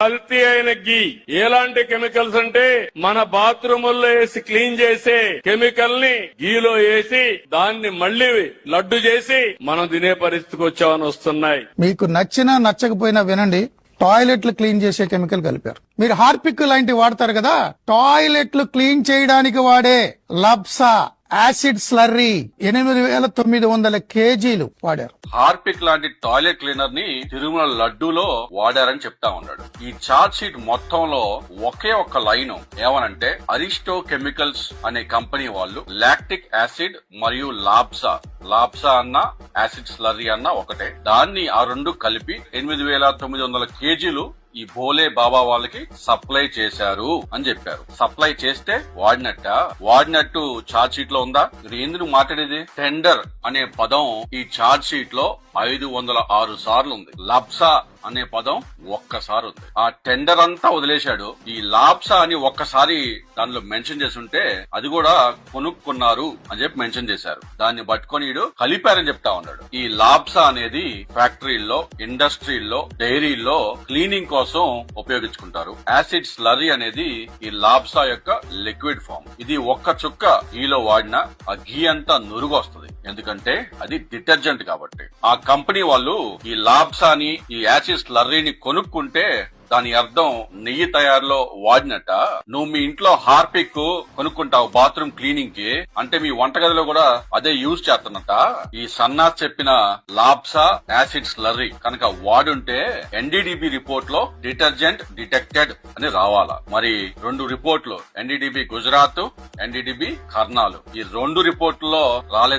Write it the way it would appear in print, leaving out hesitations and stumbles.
కల్తీ అయిన గీ ఎలాంటి కెమికల్స్ అంటే మన బాత్రూముల్లో వేసి క్లీన్ చేసే కెమికల్ ని గీలో వేసి దాన్ని మళ్లీ లడ్డు చేసి మనం తినే పరిస్థితికి వచ్చామని వస్తున్నాయి. మీకు నచ్చినా నచ్చకపోయినా వినండి, టాయిలెట్లు క్లీన్ చేసే కెమికల్ కలిపారు. మీరు హార్పిక్ లాంటివి వాడతారు కదా, టాయిలెట్లు క్లీన్ చేయడానికి వాడే లబ్సా యాసిడ్ స్లర్రీ 8,900 కేజీలు వాడారు. హార్పిక్ లాంటి టాయిలెట్ క్లీనర్ ని తిరుమల లడ్డూలో వాడారని చెప్తా ఉన్నాడు. ఈ చార్జ్ షీట్ మొత్తంలో ఒకే ఒక్క లైన్ ఏమనంటే అరిస్టో కెమికల్స్ అనే కంపెనీ వాళ్ళు లాక్టిక్ యాసిడ్ మరియు లాబ్సా అన్న యాసిడ్ స్లర్రీ అన్న ఒకటే, దాన్ని ఆ రెండు కలిపి 8,900 కేజీలు ఈ భోలే బాబా వాళ్ళకి సప్లై చేశారు అని చెప్పారు. సప్లై చేస్తే వాడినట్టు ఛార్జ్ షీట్ లో ఉందా? మీరు ఎందుకు మాట్లాడేది? టెండర్ అనే పదం ఈ ఛార్జ్ షీట్ లో 506 సార్లు ఉంది. లబ్సా అనే పదం ఒక్కసారి ఉంది. ఆ టెండర్ అంతా వదిలేశాడు. ఈ లాబ్సా అని ఒక్కసారి దానిలో మెన్షన్ చేసి ఉంటే అది కూడా కొనుక్కున్నారు అని చెప్పి మెన్షన్ చేశారు. దాన్ని పట్టుకొని వీడు కలిపారని చెప్తా ఉన్నాడు. ఈ లాబ్సా అనేది ఫ్యాక్టరీల్లో, ఇండస్ట్రీల్లో, డైరీల్లో క్లీనింగ్ కోసం ఉపయోగించుకుంటారు. యాసిడ్ స్లర్రీ అనేది ఈ లాబ్సా యొక్క లిక్విడ్ ఫామ్. ఇది ఒక్క చుక్క గీలో వాడినా ఆ గీ అంతా నురుగు వస్తుంది. ఎందుకంటే అది డిటర్జెంట్ కాబట్టి. ఆ కంపెనీ వాళ్ళు ఈ లాబ్సాని, ఈ యాసిడ్ స్లర్రీని కొనుక్కుంటే దాని అర్థం నెయ్యి తయారులో వాడినట్ట. నువ్వు మీ ఇంట్లో హార్పిక్ కొనుక్కుంటావు బాత్రూమ్ క్లీనింగ్ కి, అంటే మీ వంటగదిలో కూడా అదే యూజ్ చేస్తున్నట్ట. ఈ సన్నాస్ చెప్పిన లాబ్సా యాసిడ్ స్లర్రీ కనుక వాడుంటే ఎన్డీడీబీ రిపోర్ట్ లో డిటర్జెంట్ డిటెక్టెడ్ అని రావాలా. మరి 2 రిపోర్ట్లు, ఎన్డీడీబీ గుజరాత్, ఎన్డీడీబీ కర్నాలు, ఈ 2 రిపోర్టుల్లో రాలేదే.